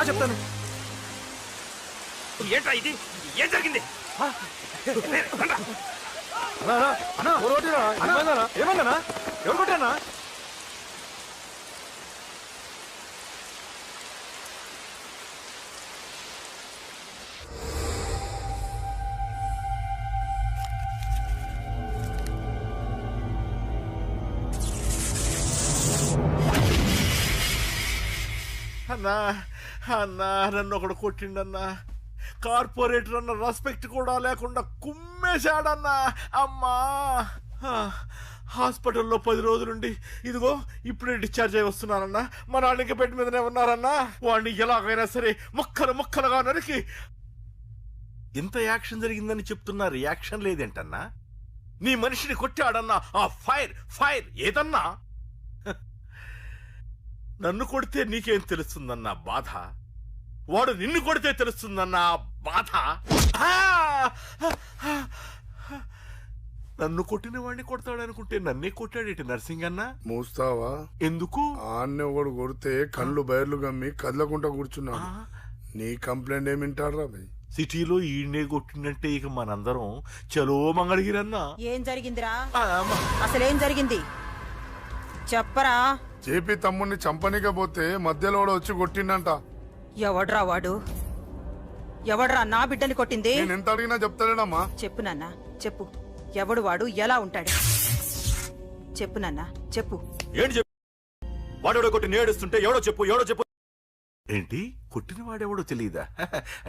చెప్తాను. ఏంట్రా ఇది? ఏం జరిగింది? ఏమన్నా ఎవరు కొట్టానా? అన్నా అన్నా నన్ను ఒకడు కొట్టిండన్నా. కార్పొరేటర్ అన్న రెస్పెక్ట్ కూడా లేకుండా కుమ్మేశాడన్నా. అమ్మా హాస్పిటల్లో 10 రోజులుండి ఇదిగో ఇప్పుడే డిశ్చార్జ్ అయి వస్తున్నానన్నా. మా నాన్న ఇంకా బెడ్ మీదనే ఉన్నారన్నా. వాడిని ఎలాగైనా సరే ముక్కలుగా నరికి. ఇంత యాక్షన్ జరిగిందని చెప్తున్నా రియాక్షన్ లేదేంటన్నా? నీ మనిషిని కొట్టాడన్నా. ఆ ఫైర్ ఏదన్నా? నన్ను కొడితే నీకేం తెలుస్తుందన్నా బాధ? వాడు నిన్ను కొడితే తెలుస్తుందన్నా బాధ. నన్ను కొట్టిన వాడిని కొడతాడనుకుంటే నన్నే కొట్టాడేటి నర్సింగన్న. మూస్తావా? ఎందుకు? ఆన్నే ఒకడు కొడితే కళ్ళు బయర్లు గమ్మి కదలకుండా కూర్చున్నాడు. నీ కంప్లైంట్ ఏమింటారా భయ్? సిటీలో ఈయనే కొట్టిందంటే ఇక మనందరం చలో మంగళగిరన్నా. ఏం జరిగిందిరా? అసలేం జరిగింది చెప్పరా? జేపీ తమ్ముడిని చంపనీకపోతే మధ్యలో వచ్చి కొట్టిండంట. ఎవడ్రా వాడు? ఎవడ్రా నా బిడ్డని కొట్టింది? నేను ఎంత అడిగినా చెప్తాడేనమ్మా. చెప్పు నాన్న చెప్పు. ఎవడు వాడు? ఎలా ఉంటాడు? చెప్పు నాన్న చెప్పు. ఏంటి చెప్పు? వాడెవడో కొట్టి నేడుస్తుంటే ఎవడో చెప్పు. ఏంటి కొట్టిన వాడెవడో తెలియదా?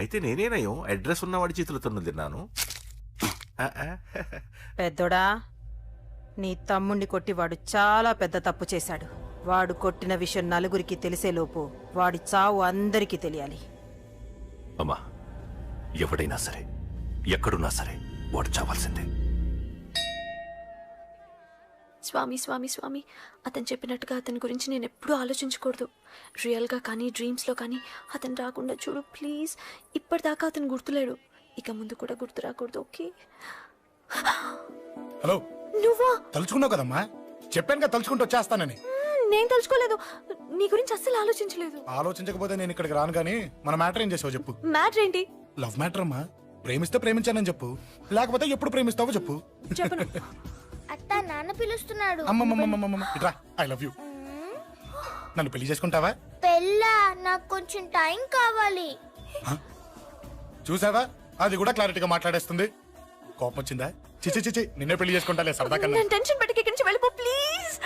అయితే నేనేనయం అడ్రస్ ఉన్నవాడి చేతులతో తిన్నాను. పెద్దోడా, నీ తమ్ముణ్ణి కొట్టి వాడు చాలా పెద్ద తప్పు చేశాడు. వాడు కొట్టిన విషయం నలుగురికి తెలిసేలోపు వాడి చావు అందరికీ తెలియాలి. అమ్మా, ఎవడైనా సరే ఎక్కడున్నా సరే వాడు చావాల్సిందే. స్వామి అతను చెప్పినట్టుగా అతని గురించి నేను ఎప్పుడూ ఆలోచించకూడదు. రియల్గా కానీ డ్రీమ్స్లో కానీ అతను రాకుండా చూడు ప్లీజ్. ఇప్పటిదాకా అతను గుర్తులేడు, ఇక ముందు కూడా గుర్తు రాకూడదు. ఓకే? హలో, నువ్వా? తలుచుకున్నావు కదమ్మా, చెప్పాను కదా తలుచుకుంటూ వచ్చేస్తానని. నేను తలుచుకోలేదు, నీ గురించి అస్సలు ఆలోచించలేదు. ఆలోచించకపోతే నేను ఇక్కడికి రాను. కానీ మన మ్యాటర్ ఏం చేసావు చెప్పు. మ్యాటర్ ఏంటి? లవ్ మ్యాటర్ అమ్మా. ప్రేమిస్తే ప్రేమించానని చెప్పు, లేకపోతే ఎప్పుడు ప్రేమిస్తావో చెప్పు. చెప్పను. అత్త నాన్న పిలుస్తున్నాడు. అమ్మమ్మమ్మమ్మమ్మ ఇట్రా, ఐ లవ్ యూ. నన్ను పెళ్లి చేసుకుంటావా? పెళ్ళా? నాకు కొంచెం టైం కావాలి. చూసావా, అది కూడా క్లారిటీగా మాట్లాడేస్తుంది. కోపం వచ్చిందా? చిచి నిన్నే పెళ్లి చేసుకుంటాలే సరదా కన్నా. నేను టెన్షన్ పెట్టి ఇక్కడి నుంచి వెళ్ళిపో ప్లీజ్.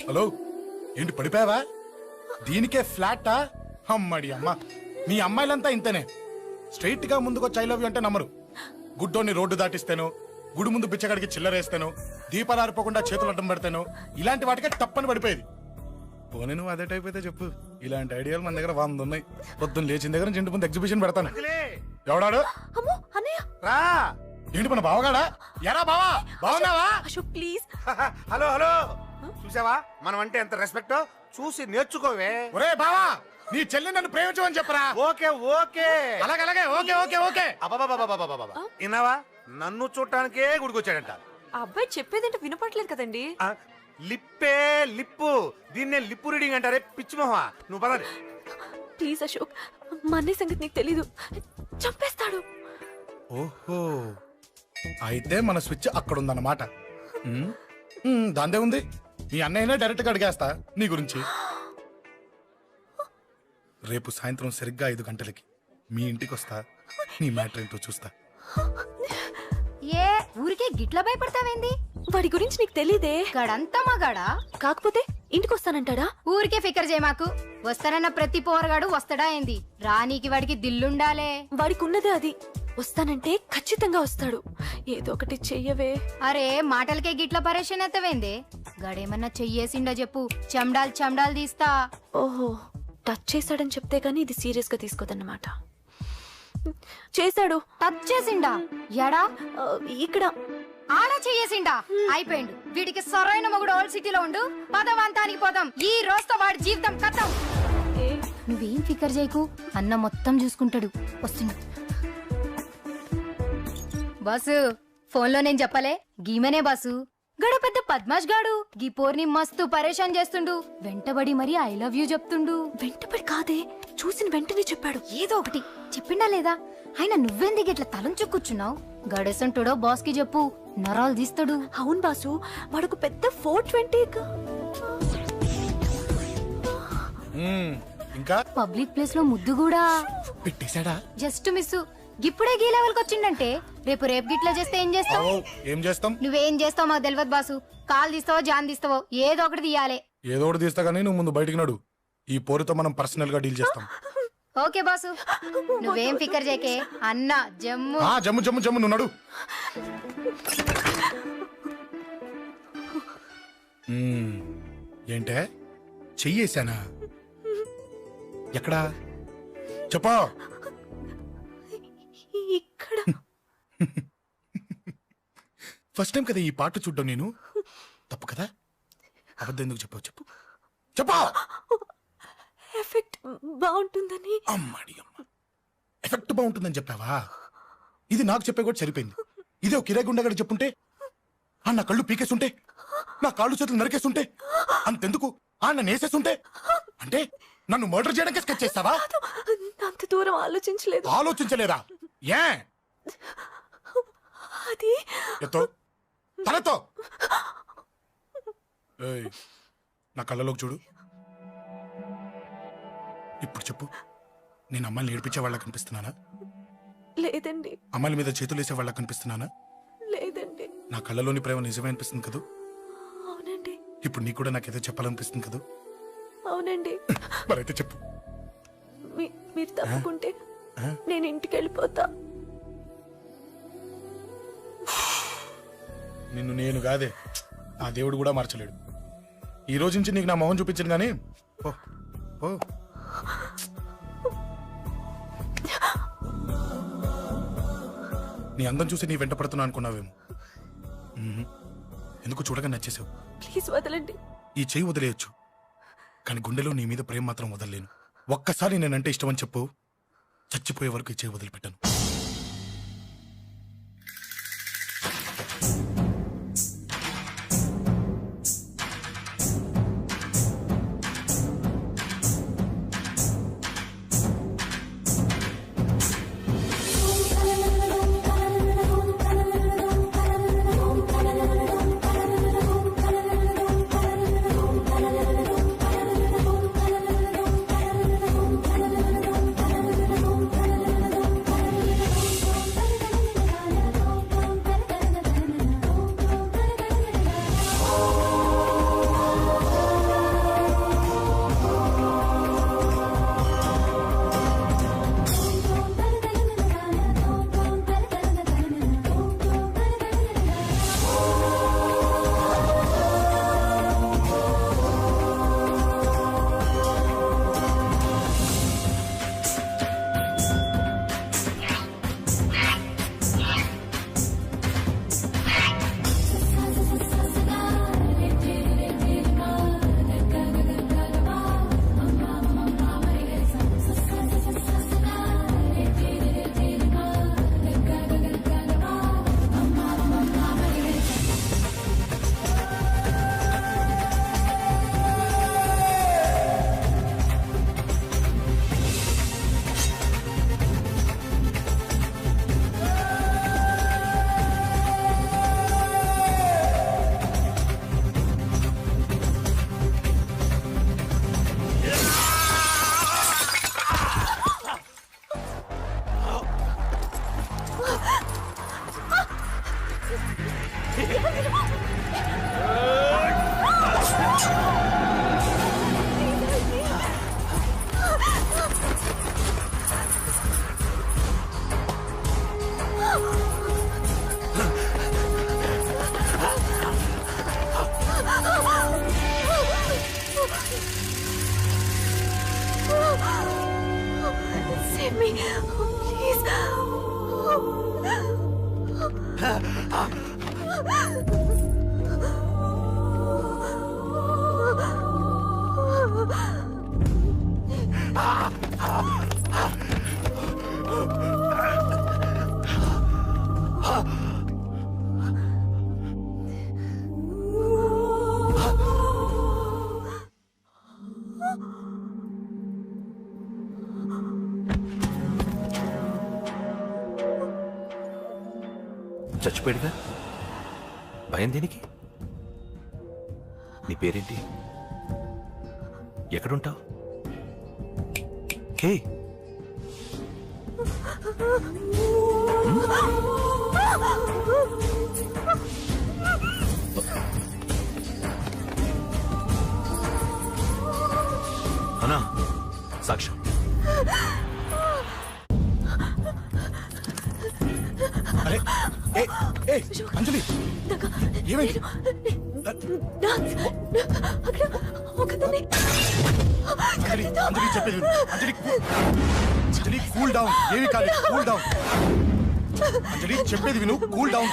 హలో, ఏంటి పడిపోయావా? దీనికే ఫ్లాటా? అమ్మడి అమ్మ, మీ అమ్మాయిలంతా ఇంతనే. స్ట్రైట్ గా ముందుకొచ్చి ఐ లవ్ యూ అంటే నమ్మరు. గుడ్డోని రోడ్డు దాటిస్తాను, గుడి ముందు బిచ్చగాడికి చిల్లరేస్తాను, దీపాలు ఆరిపోకుండా చేతులు అడ్డం పెడతాను, ఇలాంటి వాటికే తప్పని పడిపోయేది. పోనీ నువ్వు అదే టైప్ అయితే చెప్పు. ఇలాంటి ఐడియాలు మన దగ్గర 100 ఉన్నాయి. పొద్దున్న లేచిన దగ్గర ఇంటి ముందు ఎగ్జిబిషన్ పెడతాను. ఎవడాడు? రా. ఏంటి మన బావగాడా? ఎరా బావా, బావున్నావా? అశోక్ ప్లీజ్. హలో చూసావా మనం అంటే ఎంత రెస్పెక్ట్? చూసి నేర్చుకోవే. ఒరే బావా, నీ చెల్లి నన్ను ప్రేమించమని చెప్పరా. ఓకే అలాగే ఓకే. విన్నావా? నన్ను చూడటానికే గుడికొచ్చాడంట. ఆ అబ్బాయి చెప్పేదంటే వినపడలేదు కదండి. లిప్పు దీన్నే లిప్పు రీడింగ్ అంటారే పిచ్చి మొహమా. నువ్వు పదండి ప్లీజ్ అశోక్, మా అన్నయ్య సంగతి నీకు తెలీదు, చంపేస్తాడు. ఓహో, అయితే మన స్విచ్ అక్కడ ఉందన్నమాట. దాందే ఉంది. మీ అన్నయ్యనే డైరెక్ట్ గా అడిగేస్తా నీ గురించి. రేపు సాయంత్రం సరిగ్గా 5 గంటలకి మీ ఇంటికి వస్తా. నీ మ్యాటర్ ఏంటో చూస్తా. ఏ ఊరికే గిట్ల భయపడతావేంది? వాడి గురించి నీకు తెలీదే. గడంతా మగాడా? కాకపోతే ఇంటికి వస్తానంటాడా? ఊరికే ఫికర్ చేయమాకు. వస్తానన్న ప్రతి పోరగాడు వస్తాడా ఏంది? రానీకి వాడికి దిల్లుండాలే. వాడికి ఉన్నదే అది. వస్తానంటే ఖచ్చితంగా వస్తాడు. ఏదో ఒకటి చెయ్యవే. అరే మాటలకే గిట్ల పరేషన్ ఎత్తవేంది? గడేమన్నా చెయ్యేసిండా చెప్పు, చెమ్డాల్ తీస్తా. ఓహో, టచ్ చేశాడని చెప్తే గానీ ఇది సీరియస్ గా తీసుకోదన్నమాట. చేశాడు. టచ్ చేసిండా? ఎడా? ఇక్కడ. ఆడా చెయ్యేసిండా? అయిపోయిండు. వీడికి సరైన మొగుడు ఓల్డ్ సిటీలో ఉండు. పదవంతానికి పోదాం. ఈ రోజుతో వాడి జీవితం కథం. నువ్వేం ఫికర్ చేయకు, అన్న మొత్తం చూసుకుంటాడు. వస్తున్నా. బాసు ఫోన్లో నేను చెప్పలే గీమనే బాసు గడు పెద్ద పద్మాష్ గాడు గీ పోర్ని మస్తు పరేషాన్ చేస్తుండు వెంటబడి మరి ఐ లవ్ యూ చెప్తుండు. వెంటపడి కాదే, చూసిన వెంటనే చెప్పాడు. ఏదో ఒకటి చెప్పిండా లేదా? ఆయన నువ్వెందుకు ఇట్లా తలంచు కూర్చున్నావు? గడేసంటుడో బాస్ కి చెప్పు, నరాలు తీస్తాడు. అవును బాసు, వాడుకు పెద్ద 420. ఇంకా పబ్లిక్ ప్లేస్ లో ముద్దు కూడా పెట్టేశాడా? Just miss. ఇప్పుడే గీ లెవెల్కి వచ్చిండంటే రేపు గిట్లా చేస్తే ఏం చేస్తావు? ఏం చేస్తాం? నువ్వేం చేస్తావు మాకు తెలియదు బాసు. కాల్ తీస్తావో జాన్ తీస్తావో ఏదో ఒకటి తీయాలి. ఏదో ఒకటి తీస్తా గానీ నువ్వు ముందు బయటికి నడు. ఈ పోరుతో మనం పర్సనల్ గా డీల్ చేస్తాం. ఓకే బాసు, నువ్వేం ఫికర్ చేకే అన్న జమ్ము. జమ్ము జమ్ము జమ్ము నువ్వు నడు. ఏంటే చెయ్యేశానా? ఎక్కడా చెప్పా? ఇక్కడ ఫస్ట్ టైం కదా ఈ పాట చూడ్డం నేను. తప్పు కదా? అబద్ధం ఎందుకు చెప్పావు? చెప్పు చెప్పా. ఎఫెక్ట్ బాగుంటుందని. అమ్మాడి అమ్మ, ఎఫెక్ట్ బాగుంటుందని చెప్పావా? ఇది నాకు చెప్పే కూడా సరిపోయింది. ఇదే ఒక కిరాయి గుండెగాడు చెప్పుంటే, నా కళ్ళు పీకేస్తుంటే, నా కాళ్ళు చేతులు నరికేస్తుంటే, అంతెందుకు నన్ను వేసేస్తుంటే, అంటే నన్ను మర్డర్ చేయడానికి స్కెచ్ చేస్తావా? అంత దూరం ఆలోచించలేదు. ఆలోచించలేదా? ఏ అది ఎత్తో తలతో. ఏయ్, నా కళ్ళలోకి చూడు. ఇప్పుడు చెప్పు, నేను అమ్మాయిని ఏడిపించే వాళ్ళకి కనిపిస్తున్నానా? లేదండి. అమ్మాయిల మీద చేతులు వేసే వాళ్ళకి కనిపిస్తున్నానా? లేదండి. నా కళ్ళలోని ప్రేమ నిజమే అనిపిస్తుంది కదా? అవునండి. ఇప్పుడు నీకు కూడా నాకేదో చెప్పాలనిపిస్తుంది కదా? అవునండి. మరైతే చెప్పు. మీరు తప్పుకుంటే నేను ఇంటికి వెళ్ళిపోతా. నిన్ను నేను కాదే, ఆ దేవుడు కూడా మార్చలేడు. ఈ రోజు నుంచి నీకు నా మొహం చూపించను గానీ ఓ ఓ. నీ అందం చూసి నీ వెంట పడుతున్నా అనుకున్నావేమో. ఎందుకు చూడగా నచ్చేసావు. ప్లీజ్ వదలండి. ఈ చెయ్యి వదిలేయచ్చు, కానీ గుండెలో నీ మీద ప్రేమ మాత్రం వదలలేను. ఒక్కసారి నేనంటే ఇష్టమని చెప్పు, చచ్చిపోయే వరకు ఈ చెయ్యి వదిలిపెట్టాను. Save me, please. చచ్చిపోయాడుగా, భయం దేనికి? నీ పేరేంటి? ఎక్కడుంటావు? హే, అన్నా, సాక్ష్యం. అరే ఏ ఏ అంజలి, ఏమైంది? అంజలి అంజలి చెప్పేది విను. అంజలి అంజలి కూల్ డౌన్, ఏమి కాదు, కూల్ డౌన్. అంజలి చెప్పేది విను, కూల్ డౌన్.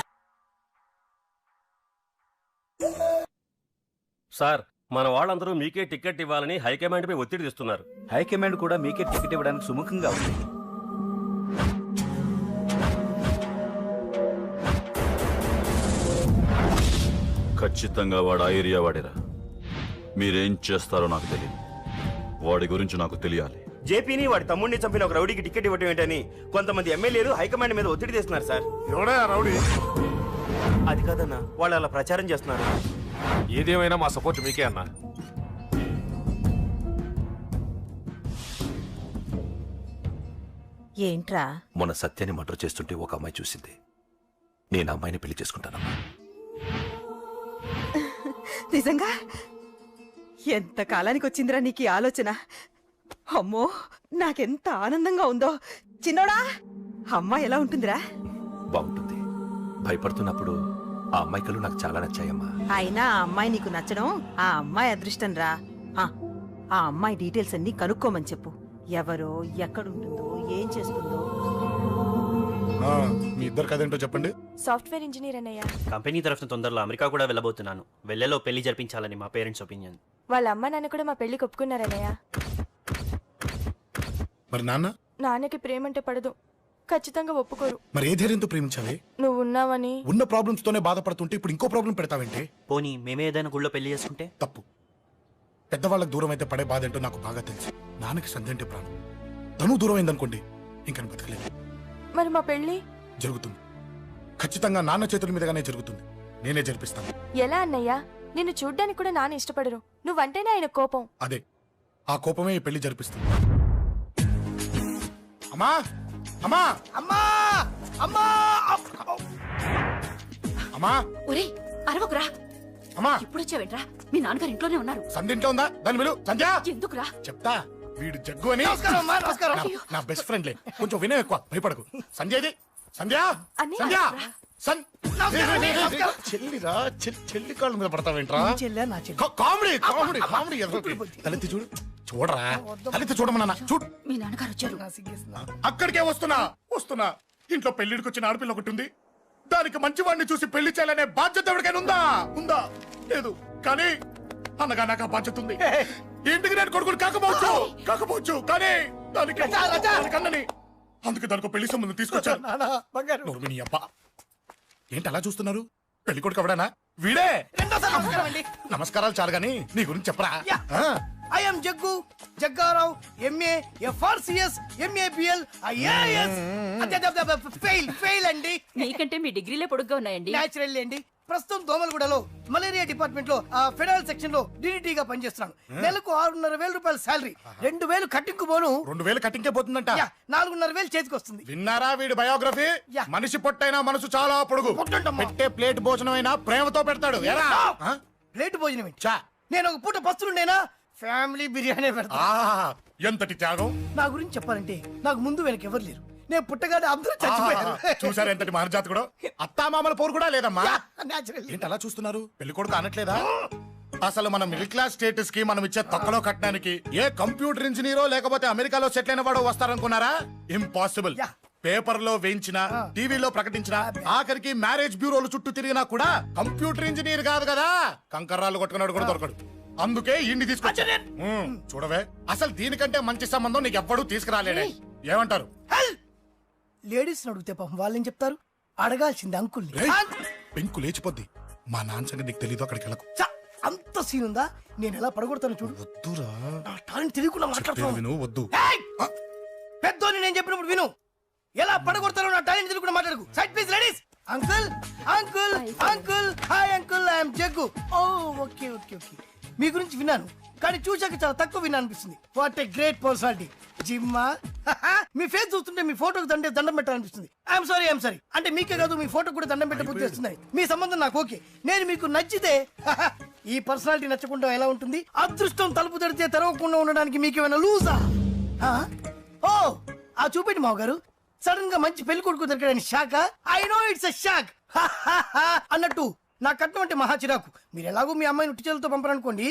సార్, మన వాళ్ళందరూ మీకే టికెట్ ఇవ్వాలని హైకమాండ్ పై ఒత్తిడి తెస్తున్నారు. హైకమాండ్ కూడా మీకే టికెట్ ఇవ్వడానికి సుముఖంగా ఉంది. ఖచ్చితంగా వాడు ఆ ఏరియా వాడేరా. మీరేం చేస్తారో నాకు తెలియదు, వాడి గురించి నాకు తెలియాలి. జేపీని వాడి తమ్ముడిని చంపిన ఒక రౌడీకి టికెట్ ఇవ్వటం ఏంటని కొంతమంది ఎమ్మెల్యేలు హైకమాండ్ మీద ఒత్తిడి తెస్తున్నారు సార్. ఎవడే రౌడీ? అది కాదన్నా, వాళ్ళు అలా ప్రచారం చేస్తున్నారు. ఏదేమైనా మా సపోర్ట్ మీకే అన్నా. ఏంట్రా? మొన్న సత్యాన్ని మర్డర్ చేస్తుంటే ఒక అమ్మాయి చూసింది. నేను అమ్మాయిని పెళ్లి చేసుకుంటానమ్మా. నిజంగా? ఎంత కాలానికి వచ్చిందిరా నీకు ఈ ఆలోచన? అమ్మో, నాకెంత ఆనందంగా ఉందో. చిన్నోడా, అమ్మాయి ఎలా ఉంటుందిరా? బాగుంటుంది. భయపడుతున్నప్పుడు ఆ అమ్మాయి కళ్ళు నాకు చాలా నచ్చాయమ్మా. అయినా ఆ అమ్మాయి నీకు నచ్చడం ఆ అమ్మాయి అదృష్టం రా. ఆ అమ్మాయి డీటెయిల్స్ అన్ని కనుక్కోమని చెప్పు. ఎవరో, ఎక్కడుంటుందో, ఏం చేస్తుందో. మీ ఇద్దరు కదేంటో చెప్పండి. సాఫ్ట్వేర్ ఇంజనీర్ అన్నయ్య. కంపెనీ తరఫున తొందరలో అమెరికా కూడా వెళ్ళబోతున్నాను. వెళ్ళేలో పెళ్లి జరిపించాలని మా పేరెంట్స్ ఒపీనియన్. వాళ్ళ అమ్మ నాన్న కూడా మా పెళ్లికి ఒప్పుకున్నారన్నయ్య. మరి నాన్న? నాన్నకి ప్రేమంటే పడదు, ఖచ్చితంగా ఒప్పుకోరు. మరి ఏ ధైర్యంతో ప్రేమించాలి? నువ్వు ఉన్నావని. ఉన్న ప్రాబ్లమ్స్ తోనే బాధపడుతుంటే ఇప్పుడు ఇంకో ప్రాబ్లం పెడతావేంటి? పోనీ మేమే ఏదైనా గుళ్ళో పెళ్లి చేసుకుంటే? తప్పు. పెద్దవాళ్ళకి దూరం అయితే పడే బాధ ఏంటో నాకు బాగా తెలుసు. నాన్నకి సంధి అంటే ప్రాణం. తను దూరం అయిందనుకోండి, ఇంకా బతకలేదు. మరి మా పెళ్లి జరుగుతుంది. ఖచ్చితంగా నాన్న చేతుల మీదగానే జరుగుతుంది. నేనే జరిపిస్తాను. ఎలా అన్నయ్య? నిన్ను చూడ్డానికి కూడా నాన్న ఇష్టపడరు, నువ్వంటేనే ఆయన కోపం. అదే, ఆ కోపమే ఈ పెళ్లి జరిపిస్తుంది. అమ్మా అమ్మా అమ్మా అమ్మా అమ్మా ఒరేయ్, అరవకురా. అమ్మా, ఇప్పుడు వచ్చావేంట్రా? మీ నాన్నగారు ఇంట్లోనే ఉన్నారు. సంధ్య ఇంట్లో ఉందా? దాని విలు. సంధ్య, ఎందుకురా? చెప్తా. వీడు జగ్గు అని నా బెస్ట్ ఫ్రెండ్లే. కొంచెం వినయం ఎక్కువ, భయపడకు. సంధ్యది. సంధ్య సంధ్య చెల్లిరా, చెల్లి కాళ్ళ మీద పడతావేంట్రా? Comedy comedy comedy. తలెత్తి చూడు, చూడరా, తలెత్తి చూడమన్నా. చూడు, మీ నాన్నగారు వచ్చారు. అక్కడికే వస్తున్నా వస్తున్నా. ఇంట్లో పెళ్లిడికి వచ్చిన ఆడపిల్ల ఒకటి ఉంది. దానికి మంచివాడిని చూసి పెళ్లి చేయాలనే బాధ్యత ఎవరికైనా ఉందా? ఉందా? లేదు. కానీ అన్నగా నాకు ఆ బాధ్యత ఉంది. ఇంటికి నేను కొడుకుని కాకపోవచ్చు కానీ దానికి అన్నని, అందుకే దానికి పెళ్లి సంబంధం తీసుకొచ్చాను. నోర్మిని అబ్బా, ఏంటి అలా చూస్తున్నారు? పెళ్లి కొడుకు ఎవడానా? వీడే. నమస్కారాలు చాలు గాని నీ గురించి చెప్పరా. I'm Jaggu Jaggarao, MA FRCS MABL IAS. Fail అండి. మీకంటే మీ డిగ్రీలే పొడుగ్గా ఉన్నాయండి. న్యాచురల్ అండి. ప్రస్తుతం దోమలగూడలో మలేరియా డిపార్ట్మెంట్ లో ఫెడరల్ సెక్షన్ లో DDT గా పనిచేస్తున్నాను. నెలకు 6,500 రూపాయల శాలరీ, 2,000 కట్టింకు పోను. 2,000 కట్టింకే పోతుందంట. 4,500 చేతికి వస్తుంది. విన్నారా వీడి బయోగ్రఫీ? మనిషి పొట్టైనా మనసు చాలా పొడుగు. పెట్టే ప్లేట్ భోజనం అయినా ప్రేమతో పెడతాడు. ప్లేట్ భోజనం నేను ఒక పూట పస్తులుండేనా? ఫ్యామిలీ బిర్యానీ పెడతా. ఎంతటి త్యాగం! నా గురించి చెప్పాలంటే నాకు ముందు వెనక ఎవరు లేరు. నేను పుట్టగానే అందరూ చచ్చిపోయారు. చూసారు ఎంతటి మహర్జాత్ కూడా. అత్తామామల పోరు కూడా లేదమ్మా. ఏంటి అలా చూస్తున్నారు? పెళ్లి కొడుకు అనట్లేదా? అసలు మన మిడిల్ క్లాస్ స్టేటస్ కి మనం ఇచ్చే తక్కువలో కట్టడానికి ఏ కంప్యూటర్ ఇంజనీరో లేకపోతే అమెరికాలో సెటిల్ అయిన వాడు వస్తారనుకున్నారా? ఇంపాసిబుల్. పేపర్ లో వేయించిన, టీవీలో ప్రకటించిన, ఆఖరికి మ్యారేజ్ బ్యూరోలు చుట్టూ తిరిగినా కూడా కంప్యూటర్ ఇంజనీర్ కాదు కదా, కంకర్రాలు కొట్టుకున్నాడు కూడా దొరకడు. అందుకే ఇండి తీసుకొచ్చా. చూడవే, అసలు దీనికంటే మంచి సంబంధం నీకు ఎవ్వడూ తీసుకురాలేడే. ఏమంటారు? లేడీస్ అడిగితే పాపం వాళ్ళేం చెప్తారు? అడగాల్సింది అంకుల్. పెంకు లేచిపోద్ది. మా నాన్న సంగతి నీకు తెలీదు. అక్కడికి వెళ్ళకు. అంత సీన్ ఉందా? నేను ఎలా పడగొడతాను చూడు. వద్దురా, టాలెంట్ తెలియకుండా మాట్లాడుతున్నాను. విను, వద్దు. పెద్దోని నేను చెప్పినప్పుడు విను. ఎలా పడగొడతారో నా టాలెంట్ తెలియకుండా మాట్లాడకు. Side please ladies. Uncle uncle uncle hi uncle I'm Jaggu. Oh okay okay okay, మీ గురించి విన్నాను కానీ చూశాక చాలా తక్కువ విన్నా అనిపిస్తుంది. What a great personality. జిమ్మా మీ ఫేస్ చూస్తుంటే మీ ఫోటోకి దండం పెట్టాలనిపిస్తుంది. ఐఎమ్ సారీ అంటే మీకే కాదు మీ ఫోటో కూడా దండం పెట్టబుద్ధి వస్తుంది. మీ సంబంధం నాకు ఓకే, నేను మీకు నచ్చితే ఈ పర్సనాలిటీ నచ్చకుండా ఎలా ఉంటుంది? అదృష్టం తలుపు తెరితే తెరవకుండా ఉండడానికి మీకేమైనా లూజా? ఓ ఆ చూపెట్టి మావ గారు, సడన్ గా మంచి పెళ్లి కొడుకు దొరికాడని shock. I know it's a shock అన్నట్టు నా కట్నం అంటే మహా చిరాకు. మీరు ఎలాగో మీ అమ్మాయిని ఉట్టి చేతులతో పంపరనుకోండి,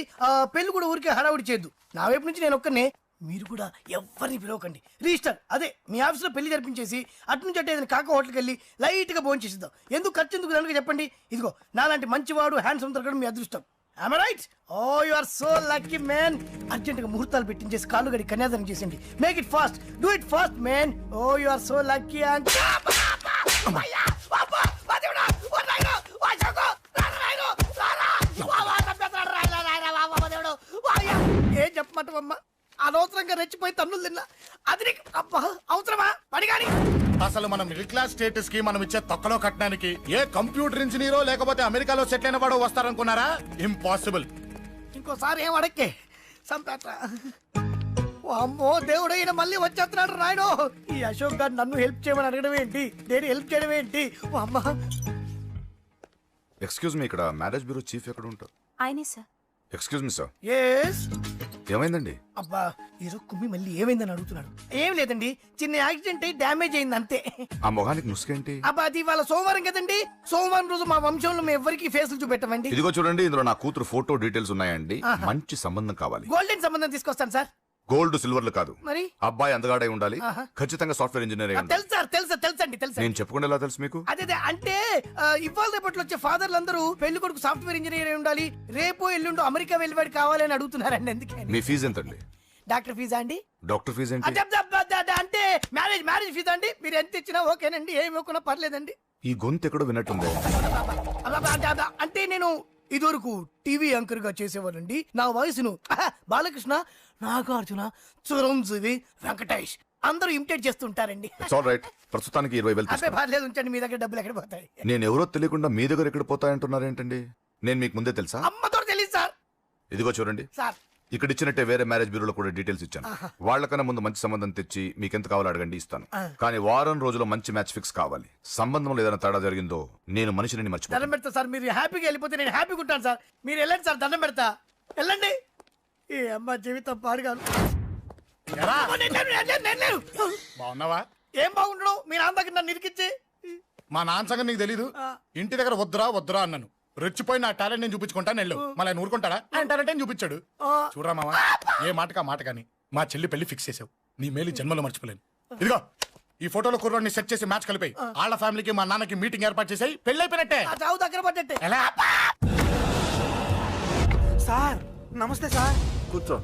పెళ్లి కూడా ఊరికే హడావుడి చేయొద్దు. నా వైపు నుంచి నేను ఒక్కనే, మీరు కూడా ఎవరిని పిలవకండి. రిజిస్టర్ అదే మీ ఆఫీస్లో పెళ్లి జరిపించేసి అటు నుంచి అంటే ఏదైనా కాక హోటల్కి వెళ్ళి లైట్ గా భోజనం చేసిద్దాం. ఎందుకు ఖర్చు ఎందుకు కనుక చెప్పండి. ఇదిగో నాలాంటి మంచివాడు హ్యాండ్సమ్ దొరకడం మీ అదృష్టం. Am I right? Oh, you are so lucky, man. Urgent గా ముహూర్తాలు పెట్టించేసి కాళ్ళు గడి కన్యాదానం చేసింది. Make it fast, do it fast, man. Oh, you are so lucky. And ఏం చెప్పమంటావమ్మా? అనవసరంగా రెచ్చిపోయి తన్నులు తిన్నా. అది నీకు అబ్బా అవసరమా? పడిగాని అసలు మన మిడిల్ క్లాస్ స్టేటస్ కి మనం ఇచ్చే తొక్కలో కట్టడానికి ఏ కంప్యూటర్ ఇంజనీరో లేకపోతే అమెరికాలో సెటిల్ అయిన వాడు వస్తారనుకున్నారా? ఇంపాసిబుల్. ఇంకోసారి ఏం అడక్కే సంపేట. అమ్మో దేవుడు, ఈయన మళ్ళీ వచ్చేస్తున్నాడు రాయడు. ఈ అశోక్ గారు నన్ను హెల్ప్ చేయమని అడగడం ఏంటి, నేను హెల్ప్ చేయడం ఏంటి? అమ్మా ఎక్స్క్యూజ్ మీ, ఇక్కడ మ్యారేజ్ బ్యూరో చీఫ్ ఎక్కడ ఉంటారు? ఆయనే sir. Excuse me sir. Yes. ఏమైందండి? అబ్బా ఈరోజు కుమ్మి మళ్ళీ ఏమైందని అడుగుతున్నాడు. ఏం లేదండి, చిన్న యాక్సిడెంట్ అయి డ్యామేజ్ అయింది అంతే. ఆ మొహానికి ముసుకేంటి? అబ్బా అది ఇవాళ సోమవారం కదండి, సోమవారం రోజు మా వంశంలో మేము ఎవరికి ఫేసులు చూపెట్టమండి. ఇదిగో చూడండి, ఇందులో నా కూతురు ఫోటో డీటెయిల్స్ ఉన్నాయండి. మంచి సంబంధం కావాలి. గోల్డెన్ సంబంధం తీసుకొస్తాను సార్. గోల్డ్ సిల్వర్లు కాదు, మరి అబ్బాయి అందగాడై ఉండాలి. ఖచ్చితంగా సాఫ్ట్వేర్ ఇంజనీర్ అయి ఉండాలి. తెలుసు సార్, తెలుసండి. నేను చెప్పకుండా ఎలా తెలుసు మీకు? అదే అంటే ఇవాళ రేపట్లో వచ్చే ఫాదర్లు అందరూ పెళ్లి కొడుకు సాఫ్ట్వేర్ ఇంజనీర్ అయి ఉండాలి, రేపు ఎల్లుండు అమెరికా వెళ్ళివాడు కావాలని అడుగుతున్నారండి. ఎందుకే? మీ ఫీజు ఎంతండి? డాక్టర్ ఫీజా అండి? డాక్టర్ ఫీజు ఏంటి? అంటే మ్యారేజ్ ఫీజా అండి. మీరు ఎంత ఇచ్చినా ఓకేనండి, ఏమి ఇవ్వకున్నా పర్లేదండి. ఈ గొంతు ఎక్కడో విన్నట్టుంది. అంటే నేను ఇదివరకు టీవీ యాంకర్ గా చేసేవాళ్ళండి. నా వయసును బాలకృష్ణ, నాగార్జున, చిరంజీవి, వెంకటేష్ అందరూ ఇమిటేట్ చేస్తుంటారండి. ప్రస్తుతానికి 20,000 అదే పర్లేదు, ఉంచండి. మీ దగ్గర డబ్బులు ఎక్కడ పోతాయి? నేను ఎవరో తెలియకుండా మీ దగ్గర ఎక్కడ పోతాయంటున్నారేంటండి? నేను మీకు ముందే తెలుసా? అమ్మతో తెలియదు సార్. ఇదిగో చూడండి సార్, ఇక్కడ ఇచ్చినట్టే వేరే మ్యారేజ్ బ్యూరోలో కూడా డీటెయిల్స్ ఇచ్చాను. వాళ్ళకన్నా ముందు మంచి సంబంధం తెచ్చి మీకు ఎంత కావాలో అడగండి, ఇస్తాను. కానీ వారం రోజుల్లో మంచి మ్యాచ్ ఫిక్స్ కావాలి. సంబంధంలో ఏదైనా తేడా జరిగిందో నేను మనిషిని మర్చిపోతాను. దండం పెడతా సార్, మీరు హ్యాపీగా వెళ్ళిపోతే నేను హ్యాపీగా ఉంటాను సార్. మీరు వెళ్ళండి సార్, దండం పెడతా, వెళ్ళండి. ఈ అమ్మ జీవితం పాడుగాను. బాగున్నావా? ఏం బాగుండడం, మీ నాన్న దగ్గర నన్ను ఇరికిచ్చి. మా నాన్న సంగతి నీకు తెలీదు. ఇంటి దగ్గర వద్దురా అన్నాను. రెచ్చిపోయి నా టాలెంట్ నేను చూపించుకుంటాను వెళ్ళు. మళ్ళీ ఆయన ఊరుకుంటాడా? ఆయన టాలెంట్ చూపించాడు. చూడరా మావా, ఏ మాట మాట కానీ మా చెల్లి పెళ్లి ఫిక్స్ చేసావు. నీ మేలు జన్మలో మర్చిపోలేను. ఇదిగో ఈ ఫోటోలో కుర్రాన్ని సెట్ చేసి మ్యాచ్ కలిపాయి. వాళ్ళ ఫ్యామిలీకి మా నాన్నకి మీటింగ్ ఏర్పాటు చేసాయి. పెళ్లి అయిపోయినట్టే. చావు దగ్గర పడ్డట్టే. ఎలా? సార్ నమస్తే సార్. కూర్చో.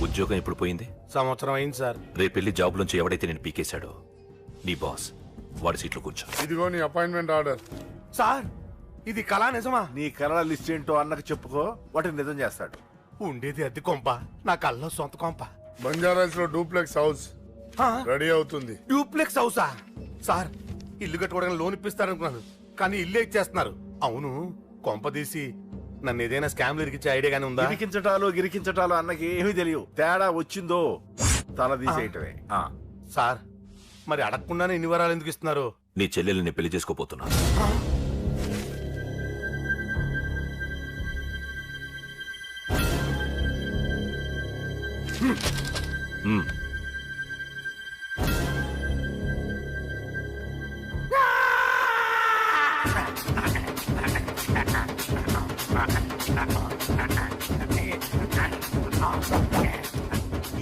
ఉద్యోగం ఎప్పుడు పోయింది? సంవత్సరం అయింది సార్. రేపెళ్ళి జాబ్ నుంచి ఎవడైతే నేను పీకేశాడో నీ బాస్, వాడి సీట్లో కూర్చో. ఇదిగో నీ అపాయింట్మెంట్ ఆర్డర్. సార్ ఇది కళా నిజమా? నీ కళల లిస్ట్ ఏంటో అన్నకు చెప్పుకో, వాటిని నిజం చేస్తాడు. ఉండేది అద్దె కొంప, నా కళ్ళలో సొంత కొంప. బంజారాస్ లో డూప్లెక్స్ హౌస్ రెడీ అవుతుంది. డూప్లెక్స్ హౌసా? సార్ ఇల్లు కట్టుకోవడానికి లోన్ ఇప్పిస్తారనుకున్నాను, కానీ ఇల్లే ఇచ్చేస్తున్నారు. అవును, కొంప తీసి నన్ను ఏదైనా స్కామ్ ఇరికించే ఐడియా గానీ ఉందా? గిరికించటాలు అన్నకి ఏమీ తెలియవు. తేడా వచ్చిందో తల తీసేయటమే. సార్ మరి అడగకుండానే ఇన్ని వరాలు ఎందుకు ఇస్తున్నారు? నీ చెల్లెల్ని పెళ్లి చేసుకోపోతున్నా.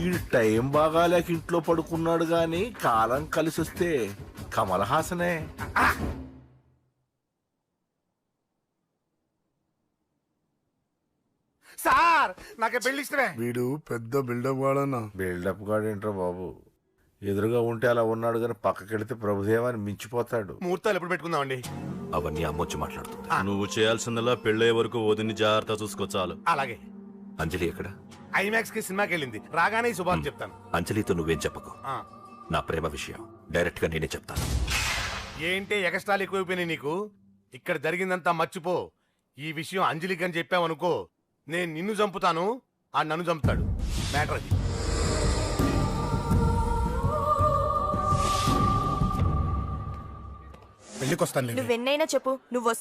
ఈ టైం బాగాలేక ఇంట్లో పడుకున్నాడు గాని కాలం కలిసి వస్తే కమల్ హాసనే. సార్ నాకే పెళ్లి ఇష్టమే. వీడు పెద్ద బిల్డప్ వాడన్నా. బిల్డప్ గాడేంట్రా బాబు, ఎదురుగా ఉంటే అలా ఉన్నాడు గాని పక్కకెడితే ప్రభుదేవాన్ని మించిపోతాడు. ముహూర్తాలు ఎప్పుడు పెట్టుకుందామండి? అవన్నీ అమ్మొచ్చి మాట్లాడుతుంది. నువ్వు చేయాల్సిందల్లా పెళ్ళే వరకు వదిని జాగ్రత్త చూసుకో చాలు. అలాగే. అంజలి ఎక్కడ? ఐమాక్స్ కి సినిమాకి వెళ్ళింది, రాగానే ఈ శుభాన్ని చెప్తాను. అంజలితో నువ్వేం చెప్పకు. నా ప్రేమ విషయం డైరెక్ట్ గా నేనే చెప్తాను. ఏంటి ఎగస్ట్రాలు ఎక్కువైపోయినాయి నీకు? ఇక్కడ జరిగిందంతా మర్చిపో. ఈ విషయం అంజలికి అని చెప్పావనుకో, నేను నిన్ను చంపుతాను, ఆ నన్ను చంపుతాడు. మ్యాటర్ అది. పెళ్లికొస్తాను నువ్వెన్నైనా చెప్పు, నువ్వు వస్తే